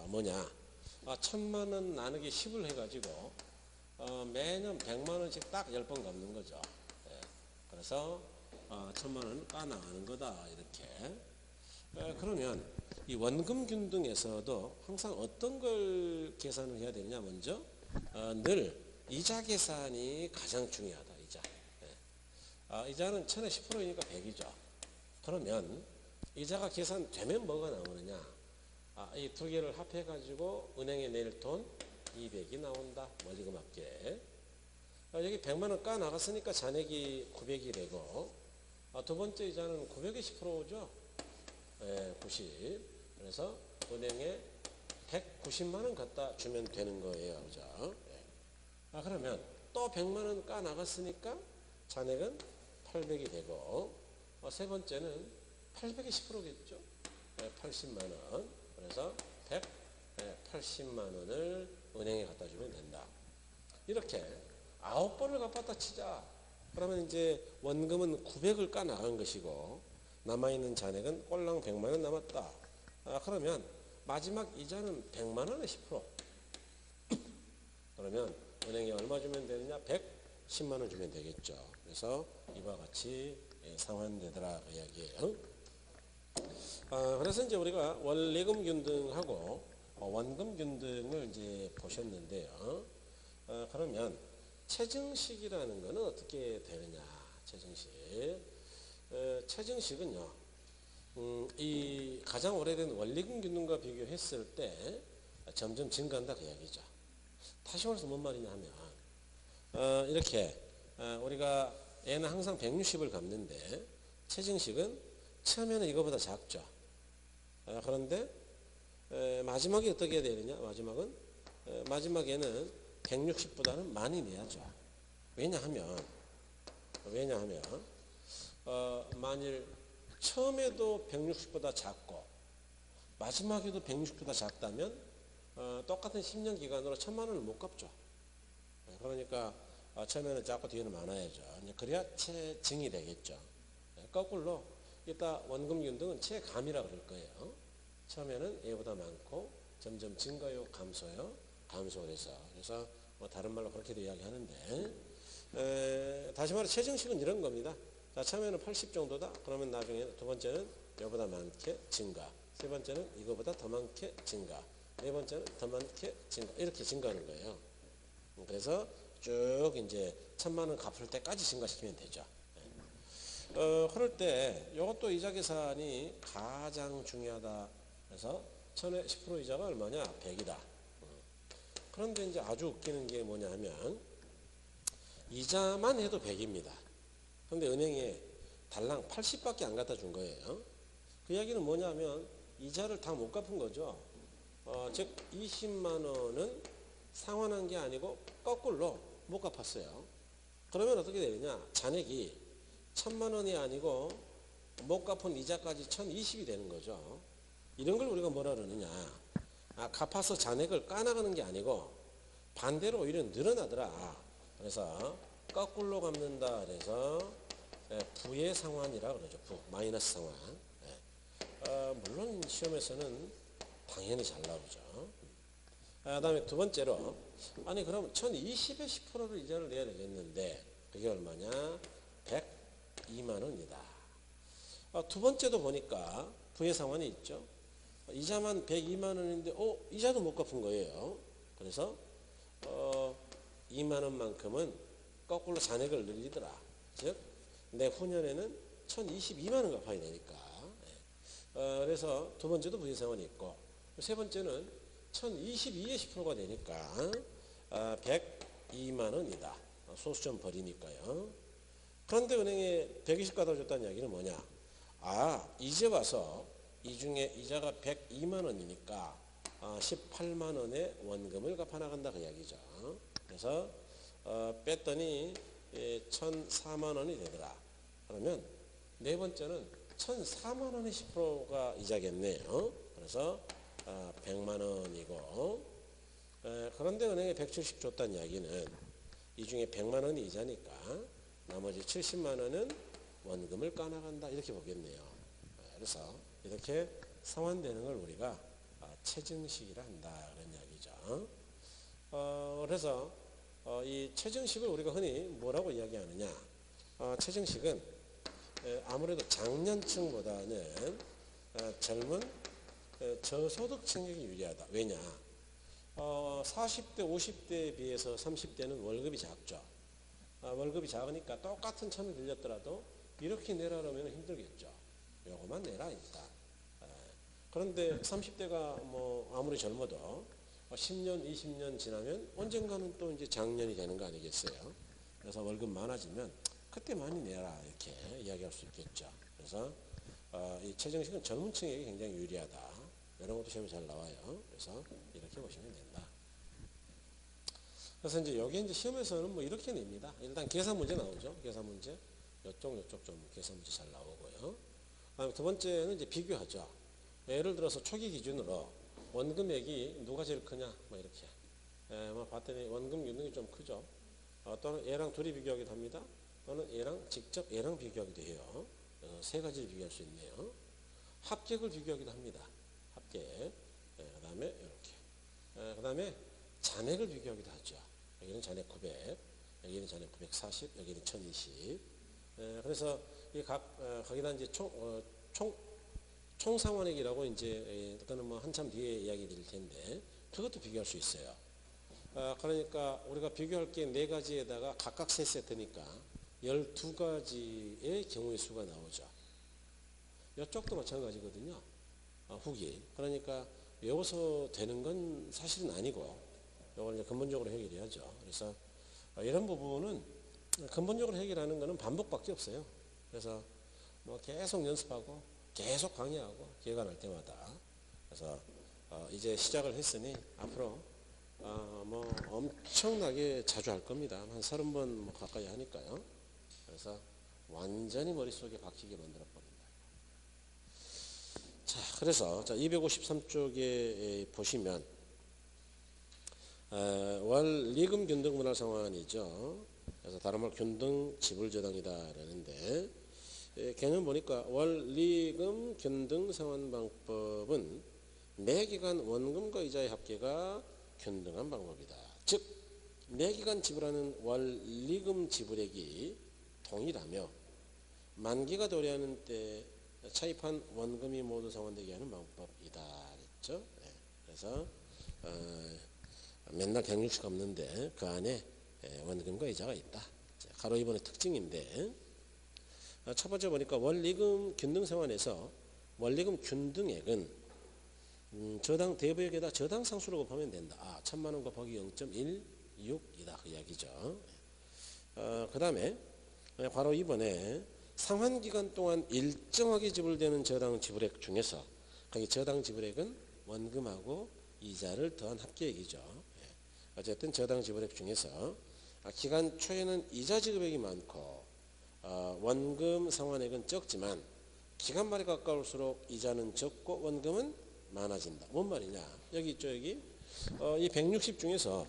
뭐냐? 1,000만 원 나누기 10을 해가지고 매년 100만 원씩 딱 10번 갚는 거죠. 그래서 1,000만 원을 까나가는 거다 이렇게. 그러면 이 원금 균등에서도 항상 어떤 걸 계산을 해야 되느냐? 먼저 늘 이자 계산이 가장 중요하다. 이자. 이자는 1000에 10%이니까 100이죠. 그러면 이자가 계산되면 뭐가 나오느냐? 이 두 개를 합해가지고 은행에 낼 돈 200이 나온다. 원리금합계. 여기 100만 원 까 나갔으니까 잔액이 900이 되고, 두 번째 이자는 900의 10%죠. 90. 그래서 은행에 190만 원 갖다 주면 되는 거예요. 그죠? 그러면 또 100만 원 까 나갔으니까 잔액은 800이 되고, 세 번째는 800의 10%겠죠. 80만 원. 그래서 180만 원을 은행에 갖다 주면 된다. 이렇게 9번을 갚았다 치자. 그러면 이제 원금은 900을 까 나간 것이고 남아있는 잔액은 꼴랑 100만 원 남았다. 그러면 마지막 이자는 100만 원의 10%. 그러면 은행에 얼마 주면 되느냐? 110만 원 주면 되겠죠. 그래서 이와 같이 상환되더라 그 이야기예요. 그래서 이제 우리가 원리금 균등하고 원금 균등을 이제 보셨는데요. 그러면 체증식이라는 것은 어떻게 되느냐? 체증식. 체증식은요. 이 가장 오래된 원리금 균등과 비교했을 때 점점 증가한다 그 이야기죠. 다시 말해서 뭔 말이냐 하면 이렇게 우리가 얘는 항상 160을 갚는데 체증식은 처음에는 이거보다 작죠. 그런데 마지막에 어떻게 해야 되느냐? 마지막에는 160보다는 많이 내야죠. 왜냐하면 만일 처음에도 160보다 작고 마지막에도 160보다 작다면 똑같은 10년 기간으로 1000만 원을 못 갚죠. 그러니까 처음에는 작고 뒤에는 많아야죠. 그래야 체증이 되겠죠. 거꾸로 이따 원금 균등은 체감이라고 그럴 거예요. 처음에는 얘보다 많고 점점 증가요, 감소요, 감소해서. 그래서 뭐 다른 말로 그렇게도 이야기하는데 다시 말해 체증식은 이런 겁니다. 자, 처음에는 80 정도다. 그러면 나중에 두 번째는 이거보다 많게 증가. 세 번째는 이거보다 더 많게 증가. 네 번째는 더 많게 증가. 이렇게 증가하는 거예요. 그래서 쭉 이제 1000만 원 갚을 때까지 증가시키면 되죠. 그럴 때 이것도 이자 계산이 가장 중요하다. 그래서 1000에 10% 이자가 얼마냐? 100이다. 그런데 이제 아주 웃기는 게 뭐냐 하면 이자만 해도 100입니다. 그런데 은행에 달랑 80밖에 안 갖다 준 거예요. 그 이야기는 뭐냐면 이자를 다 못 갚은 거죠. 즉 20만 원은 상환한 게 아니고 거꾸로 못 갚았어요. 그러면 어떻게 되느냐? 잔액이 1000만 원이 아니고 못 갚은 이자까지 1020이 되는 거죠. 이런 걸 우리가 뭐라 그러느냐? 갚아서 잔액을 까나가는 게 아니고 반대로 오히려 늘어나더라. 그래서 거꾸로 갚는다. 그래서 부의 상환이라 그러죠. 부, 마이너스 상환. 물론 시험에서는 당연히 잘 나오죠. 그다음에 두 번째로 아니 그럼 1020에 10%를 이자를 내야 되겠는데 그게 얼마냐? 102만 원이다. 두 번째도 보니까 부의 상환이 있죠. 이자만 102만 원인데 이자도 못 갚은 거예요. 그래서 2만 원만큼은 거꾸로 잔액을 늘리더라. 즉 내후년에는 1022만 원 갚아야 되니까. 그래서 두 번째도 부의 상환이 있고 세 번째는 1022에 10%가 되니까 102만 원이다. 소수 좀 버리니까요. 그런데 은행에 120 갖다 줬다는 이야기는 뭐냐? 이제 와서 이 중에 이자가 102만 원이니까 18만 원의 원금을 갚아 나간다 그 이야기죠. 그래서 뺐더니 1004만 원이 되더라. 그러면 네 번째는 1004만 원의 10%가 이자겠네요. 그래서 100만 원이고 그런데 은행에 170 줬다는 이야기는 이 중에 100만 원이 이자니까 나머지 70만 원은 원금을 까나간다 이렇게 보겠네요. 그래서 이렇게 상환되는 걸 우리가 체증식이라 한다 그런 이야기죠. 그래서 이 체증식을 우리가 흔히 뭐라고 이야기하느냐? 체증식은 아무래도 장년층보다는 젊은 저소득층에게 유리하다. 왜냐? 40대, 50대에 비해서 30대는 월급이 작죠. 월급이 작으니까 똑같은 천을 빌렸더라도 이렇게 내라면 힘들겠죠. 요거만 내라 일단. 그런데 30대가 뭐 아무리 젊어도 10년, 20년 지나면 언젠가는 또 이제 장년이 되는 거 아니겠어요? 그래서 월급 많아지면 그때 많이 내라 이렇게 이야기할 수 있겠죠. 그래서 이 최정식은 젊은 층에게 굉장히 유리하다. 이런 것도 시험에 잘 나와요. 그래서 이렇게 보시면 된다. 그래서 이제 여기 이제 시험에서는 뭐 이렇게 냅니다. 일단 계산 문제 나오죠. 계산 문제. 요쪽 좀 계산 문제 잘 나오고요. 그다음에 두 번째는 이제 비교하죠. 예를 들어서 초기 기준으로 원금액이 누가 제일 크냐, 뭐 이렇게. 뭐 봤더니 원금 균등이 좀 크죠. 또는 얘랑 둘이 비교하기도 합니다. 또는 얘랑 직접 얘랑 비교하기도 해요. 세 가지를 비교할 수 있네요. 합격을 비교하기도 합니다. 합격. 그다음에 이렇게. 그다음에 잔액을 비교하기도 하죠. 여기는 잔액 900, 여기는 잔액 940, 여기는 1020. 그래서 이 거기다 이제 총상환액이라고 이제 그거는 뭐 한참 뒤에 이야기 드릴 텐데 그것도 비교할 수 있어요. 그러니까 우리가 비교할 게 네 가지에다가 각각 세 세트니까 12가지의 경우의 수가 나오죠. 이쪽도 마찬가지거든요. 후기. 그러니까 외워서 되는 건 사실은 아니고 이걸 이제 근본적으로 해결해야죠. 그래서 이런 부분은 근본적으로 해결하는 것은 반복밖에 없어요. 그래서 뭐 계속 연습하고 계속 강의하고 기회가 날 때마다 그래서 이제 시작을 했으니 앞으로 뭐 엄청나게 자주 할 겁니다. 한 30번 뭐 가까이 하니까요. 그래서 완전히 머릿속에 박히게 만들어 겁니다. 자, 그래서 253쪽에 보시면 월리금 균등 분할 상환이죠. 그래서 다른 말 균등 지불 저당이다 라는데 개념 보니까 월리금 균등 상환 방법은 매기간 원금과 이자의 합계가 균등한 방법이다. 즉 매기간 지불하는 월리금 지불액이 동일하며 만기가 도래하는 때 차입한 원금이 모두 상환되게 하는 방법이다. 그랬죠? 네. 그래서 맨날 160 갚는데 그 안에 원금과 이자가 있다. 가로 2번의 특징인데 첫 번째 보니까 원리금 균등 상환에서 원리금 균등액은 저당 대부액에다 저당 상수로 곱하면 된다. 1000만원 곱하기 0.16이다. 그 이야기죠. 그 다음에 바로 2번에 상환기간 동안 일정하게 지불되는 저당 지불액 중에서 거기 저당 지불액은 원금하고 이자를 더한 합계액이죠. 어쨌든 저당 지불액 중에서 기간 초에는 이자 지급액이 많고 원금 상환액은 적지만 기간 말에 가까울수록 이자는 적고 원금은 많아진다. 뭔 말이냐? 여기 있죠, 여기. 이 160 중에서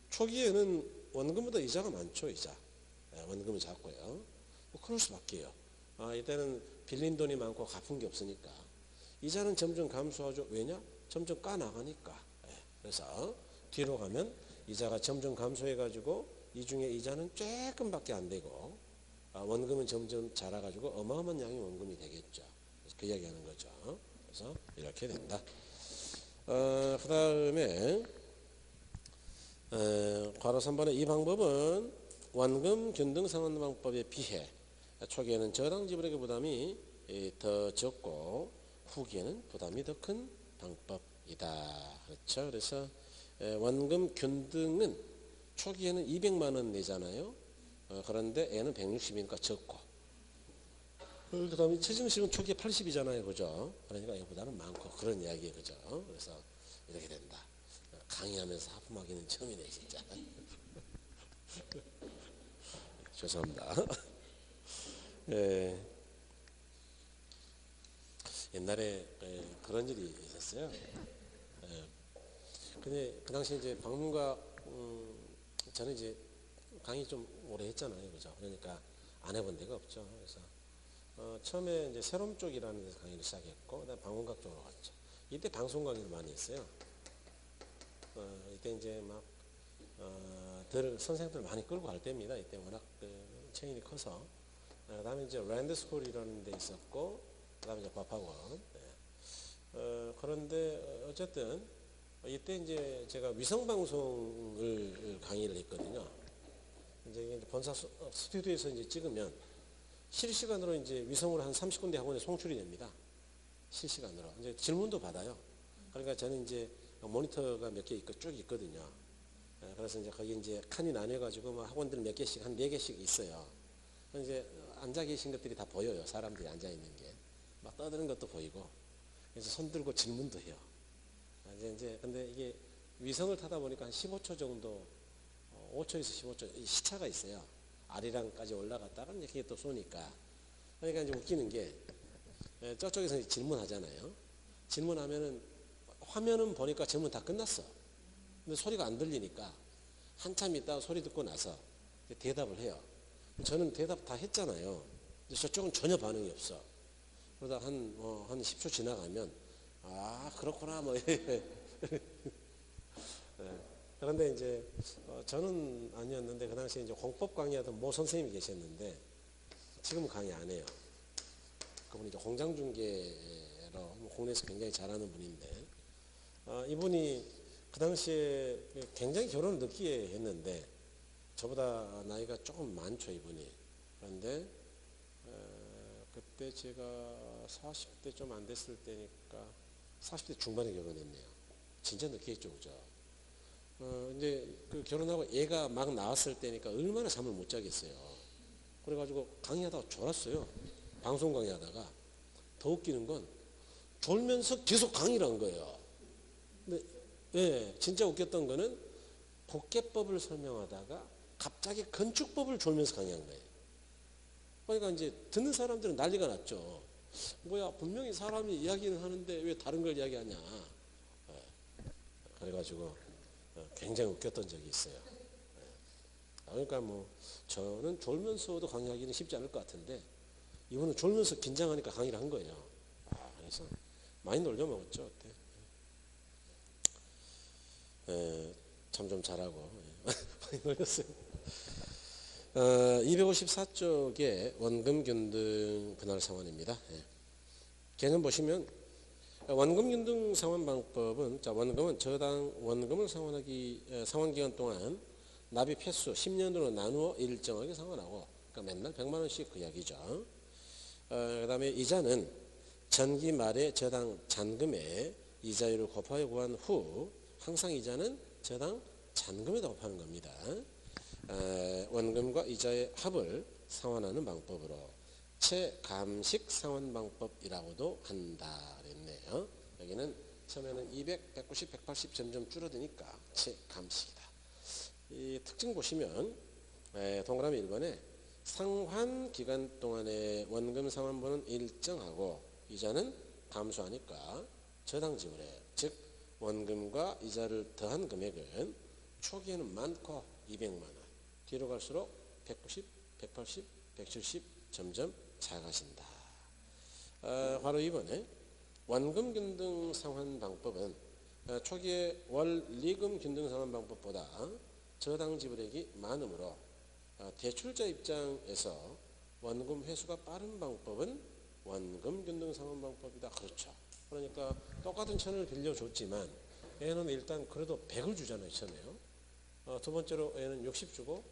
초기에는 원금보다 이자가 많죠, 이자. 원금은 작고요. 뭐 그럴 수밖에요. 이때는 빌린 돈이 많고 갚은 게 없으니까. 이자는 점점 감소하죠. 왜냐? 점점 까나가니까. 그래서 뒤로 가면 이자가 점점 감소해가지고 이 중에 이자는 조금밖에 안 되고 원금은 점점 자라가지고 어마어마한 양의 원금이 되겠죠. 그래서 그 이야기하는 거죠. 그래서 이렇게 된다. 그 다음에 괄호 3번의 이 방법은 원금 균등 상환 방법에 비해 초기에는 저당 지불액의 부담이 더 적고 후기에는 부담이 더 큰 방법이다. 그렇죠. 그래서 원금 균등은 초기에는 200만 원 내잖아요. 그런데 얘는 160이니까 적고 그 다음에 최정식은 초기에 80이잖아요. 그죠? 그러니까 얘보다는 많고 그런 이야기예요. 그죠? 그래서 이렇게 된다. 강의하면서 하품하기는 처음이네 진짜. 죄송합니다. 옛날에 그런 일이 있었어요. 근데 그 당시 이제 방문가 저는 이제 강의 좀 오래 했잖아요. 그죠? 그러니까 안 해본 데가 없죠. 그래서 처음에 이제 세롬 쪽이라는 데서 강의를 시작했고 그다음 방문각 쪽으로 갔죠. 이때 방송 강의를 많이 했어요. 이때 이제 막 선생님들 많이 끌고 갈 때입니다. 이때 워낙 체인이 커서 그다음에 이제 랜드스쿨이라는 데 있었고 그다음에 이제 법학원. 그런데 어쨌든 이때 이제 제가 위성방송을 강의를 했거든요. 이제 본사 스튜디오에서 이제 찍으면 실시간으로 이제 위성으로 한 30군데 학원에 송출이 됩니다. 실시간으로. 이제 질문도 받아요. 그러니까 저는 이제 모니터가 몇 개 쭉 있거든요. 그래서 이제 거기 이제 칸이 나뉘어가지고 뭐 학원들 몇 개씩, 한 4개씩 있어요. 이제 앉아 계신 것들이 다 보여요. 사람들이 앉아 있는 게. 막 떠드는 것도 보이고. 그래서 손 들고 질문도 해요. 근데 이게 위성을 타다 보니까 한 15초 정도, 5초에서 15초 시차가 있어요. 아리랑까지 올라갔다가 이제 그게 또 쏘니까. 그러니까 이제 웃기는 게 저쪽에서 이제 질문하잖아요. 질문하면은 화면은 보니까 질문 다 끝났어. 근데 소리가 안 들리니까 한참 있다가 소리 듣고 나서 대답을 해요. 저는 대답 다 했잖아요. 근데 저쪽은 전혀 반응이 없어. 그러다 한 10초 지나가면 아 그렇구나 뭐 네. 그런데 이제 저는 아니었는데 그 당시에 이제 공법 강의하던 모 선생님이 계셨는데 지금은 강의 안 해요. 그분이 이제 공장중개로 국내에서 굉장히 잘하는 분인데 이분이 그 당시에 굉장히 결혼을 늦게 했는데 저보다 나이가 조금 많죠 이분이. 그런데 그때 제가 40대 좀 안 됐을 때니까 40대 중반에 결혼했네요. 진짜 늦게 했죠, 그죠? 이제 그 결혼하고 애가 막 나왔을 때니까 얼마나 잠을 못 자겠어요. 그래가지고 강의하다가 졸았어요. 방송 강의하다가. 더 웃기는 건 졸면서 계속 강의를 한 거예요. 근데 예, 진짜 웃겼던 거는 복개법을 설명하다가 갑자기 건축법을 졸면서 강의한 거예요. 그러니까 이제 듣는 사람들은 난리가 났죠. 뭐야 분명히 사람이 이야기는 하는데 왜 다른 걸 이야기하냐. 그래가지고 굉장히 웃겼던 적이 있어요. 그러니까 뭐 저는 졸면서도 강의하기는 쉽지 않을 것 같은데 이분은 졸면서 긴장하니까 강의를 한 거예요. 그래서 많이 놀려먹었죠 그때. 참 좀 잘하고 많이 놀렸어요. 254쪽의 원금균등 분할 상환입니다. 개념 보시면 원금균등 상환 방법은 원금은 저당 원금을 상환 기간 동안 납입 횟수 10년으로 나누어 일정하게 상환하고 그러니까 맨날 100만 원씩 그 이야기죠. 그 다음에 이자는 전기 말의 저당 잔금에 이자율을 곱하여 구한 후 항상 이자는 저당 잔금에다 곱하는 겁니다. 원금과 이자의 합을 상환하는 방법으로 채감식 상환 방법이라고도 한다 그랬네요. 여기는 처음에는 200, 190, 180 점점 줄어드니까 채감식이다. 이 특징 보시면 동그라미 1번에 상환 기간 동안의 원금 상환분은 일정하고 이자는 감소하니까 저당 지불해. 즉 원금과 이자를 더한 금액은 초기에는 많고 200만 원, 뒤로 갈수록 190, 180, 170 점점 작아진다. 바로 2번에 원금 균등 상환 방법은 초기에 원리금 균등 상환 방법보다 저당 지불액이 많으므로 대출자 입장에서 원금 회수가 빠른 방법은 원금 균등 상환 방법이다. 그렇죠. 그러니까 똑같은 천을 빌려줬지만 얘는 일단 그래도 100을 주잖아요. 천에요. 두 번째로 얘는 60 주고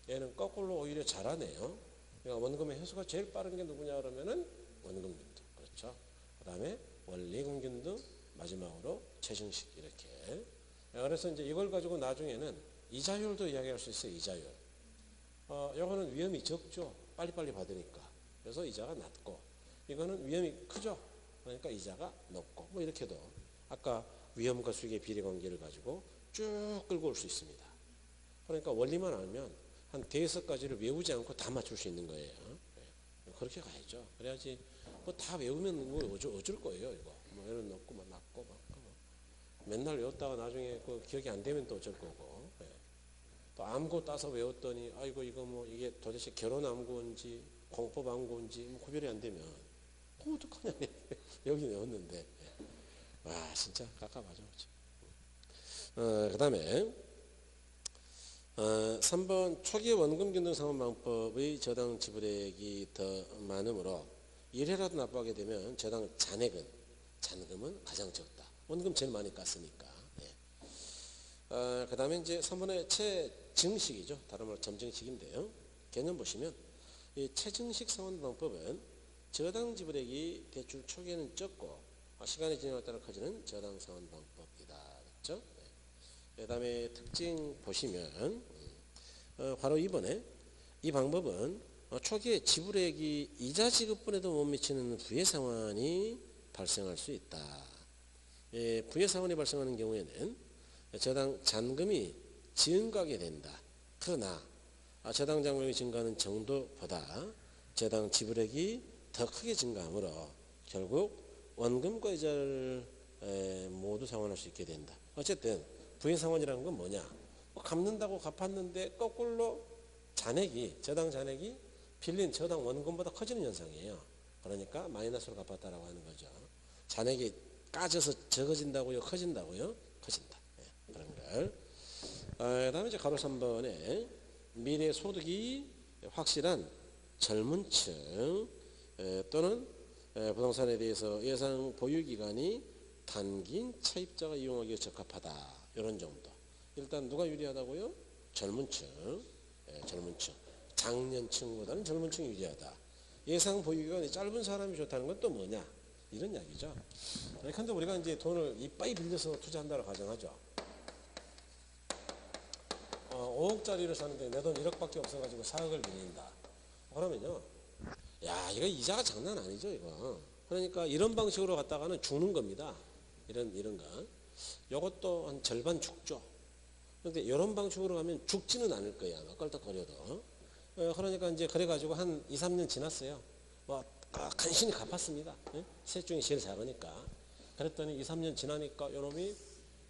얘는 거꾸로 오히려 잘하네요. 그러니까 원금의 회수가 제일 빠른 게 누구냐 그러면은 원금 균등. 그렇죠. 그 다음에 원리금 균등 마지막으로 최종식 이렇게. 그래서 이제 이걸 가지고 나중에는 이자율도 이야기할 수 있어요. 이자율. 이거는 위험이 적죠. 빨리빨리 받으니까. 그래서 이자가 낮고 이거는 위험이 크죠. 그러니까 이자가 높고 뭐 이렇게도 아까 위험과 수익의 비례 관계를 가지고 쭉 끌고 올 수 있습니다. 그러니까 원리만 알면 한 대여섯 가지를 외우지 않고 다 맞출 수 있는 거예요. 그렇게 가야죠. 그래야지 뭐 다 외우면 뭐 어쩔 거예요. 이거 뭐 이런 넣고 뭐 낮고 막 맨날 외웠다가 나중에 그 기억이 안 되면 또 어쩔 거고. 또 암구 따서 외웠더니 아이고 이거 뭐 이게 도대체 결혼 암구인지 공법 암구인지 뭐 구별이 안 되면 어떡하냐 여기 외웠는데 와 진짜 깝깝하죠. 그 다음에 3번 초기 원금 균등 상환 방법의 저당 지불액이 더 많으므로 1회라도 납부하게 되면 저당 잔금은 가장 적다. 원금 제일 많이 깠으니까. 그 다음에 이제 3번의 체증식이죠. 다른 말로 점증식인데요. 개념 보시면 이 체증식 상환방법은 저당 지불액이 대출 초기에는 적고 시간이 지남에 따라 커지는 저당 상환방법이다. 그렇죠? 그 다음에 특징 보시면 바로 2번에 이 방법은 초기에 지불액이 이자 지급분에도 못 미치는 부의 상환이 발생할 수 있다. 부의 상환이 발생하는 경우에는 저당 잔금이 증가하게 된다. 그러나 저당 잔금이 증가하는 정도보다 저당 지불액이 더 크게 증가하므로 결국 원금과 이자를 모두 상환할 수 있게 된다. 어쨌든 부의 상환이라는 건 뭐냐? 갚는다고 갚았는데 거꾸로 잔액이 저당 잔액이 빌린 저당 원금보다 커지는 현상이에요. 그러니까 마이너스로 갚았다라고 하는 거죠. 잔액이 까져서 적어진다고요? 커진다고요? 커진다. 그런 걸. 그 다음에 이제 가로 3번에 미래 소득이 확실한 젊은 층 또는 부동산에 대해서 예상 보유기간이 단기인 차입자가 이용하기에 적합하다. 이런 정도. 일단 누가 유리하다고요? 젊은 층. 젊은 층. 장년층보다는 젊은 층이 유리하다. 예상 보유기간이 짧은 사람이 좋다는 건 또 뭐냐? 이런 이야기죠. 그런데 우리가 이제 돈을 이빠이 빌려서 투자한다고 가정하죠. 5억짜리를 사는데 내 돈 1억밖에 없어가지고 4억을 빌린다. 그러면요, 야, 이거 이자가 장난 아니죠, 이거. 그러니까 이런 방식으로 갔다가는 죽는 겁니다. 이런 거. 요것도 한 절반 죽죠. 그런데 이런 방식으로 가면 죽지는 않을 거야, 아마 껄떡거려도. 그러니까 이제 그래가지고 한 2, 3년 지났어요. 뭐 간신히 갚았습니다. 셋 중에 제일 작으니까. 그랬더니 2, 3년 지나니까 요놈이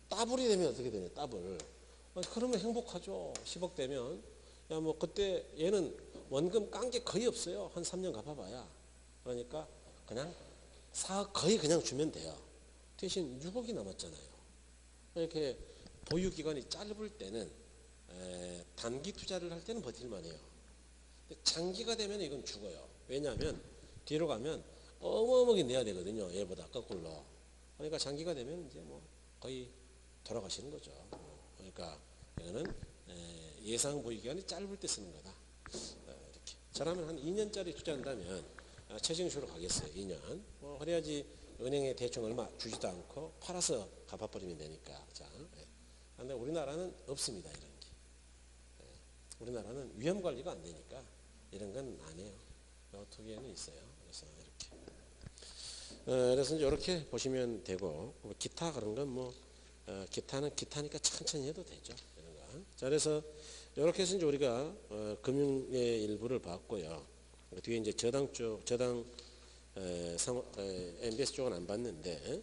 따블이 되면 어떻게 되냐, 따블. 그러면 행복하죠. 10억 되면. 야, 뭐 그때 얘는 원금 깐 게 거의 없어요. 한 3년 갚아봐야. 그러니까 그냥 4억 거의 그냥 주면 돼요. 대신 6억이 남았잖아요. 이렇게 보유기간이 짧을 때는 단기 투자를 할 때는 버틸만 해요. 장기가 되면 이건 죽어요. 왜냐하면 뒤로 가면 어마어마하게 내야 되거든요. 얘보다 거꾸로. 그러니까 장기가 되면 이제 뭐 거의 돌아가시는 거죠. 그러니까 이거는 예상 보유기간이 짧을 때 쓰는 거다. 이렇게. 저라면 한 2년짜리 투자한다면 체증식으로 가겠어요. 2년. 그래야지 은행에 대충 얼마 주지도 않고 팔아서 갚아버리면 되니까. 자, 근데 우리나라는 없습니다. 이런 게. 우리나라는 위험 관리가 안 되니까 이런 건 안 해요. 투기에는 있어요. 그래서 이렇게. 그래서 이렇게 보시면 되고, 기타 그런 건 뭐 기타는 기타니까 천천히 해도 되죠. 이런 거. 자, 그래서 이렇게 해서 이제 우리가 금융의 일부를 봤고요. 뒤에 이제 저당 쪽, 저당 MBS 쪽은 안 봤는데,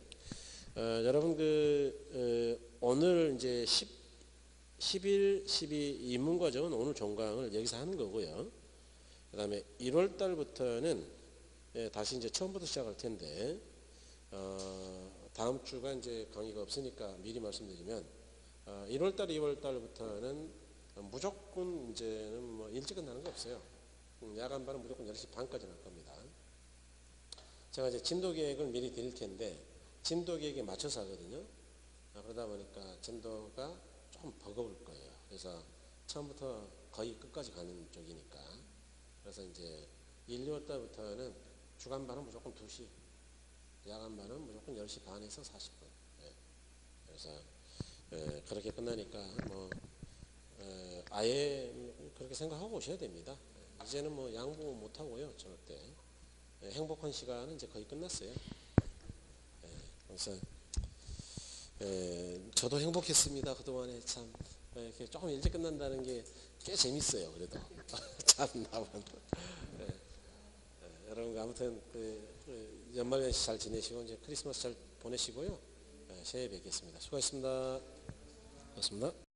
여러분 오늘 이제 11, 12 입문 과정은 오늘 종강을 여기서 하는 거고요. 그 다음에 1월 달부터는 다시 이제 처음부터 시작할 텐데, 다음 주가 이제 강의가 없으니까 미리 말씀드리면 1월 달, 2월 달부터는 무조건 이제는 뭐 일찍 끝나는 거 없어요. 야간반은 무조건 10시 반까지 날 겁니다. 제가 이제 진도 계획을 미리 드릴 텐데 진도 계획에 맞춰서 하거든요. 그러다 보니까 진도가 조금 버거울 거예요. 그래서 처음부터 거의 끝까지 가는 쪽이니까. 그래서 이제 1, 2월 달부터는 주간반은 무조건 2시, 야간반은 무조건 10시 반에서 40분. 그래서 그렇게 끝나니까 뭐 아예 그렇게 생각하고 오셔야 됩니다. 이제는 뭐 양보 못 하고요, 절대. 행복한 시간은 이제 거의 끝났어요. 그래서 저도 행복했습니다. 그동안에 참 이렇게 조금 일찍 끝난다는 게 꽤 재밌어요. 그래도 참 나만. 여러분 아무튼 연말연시 잘 지내시고 이제 크리스마스 잘 보내시고요. 새해 뵙겠습니다. 수고하셨습니다. 고맙습니다.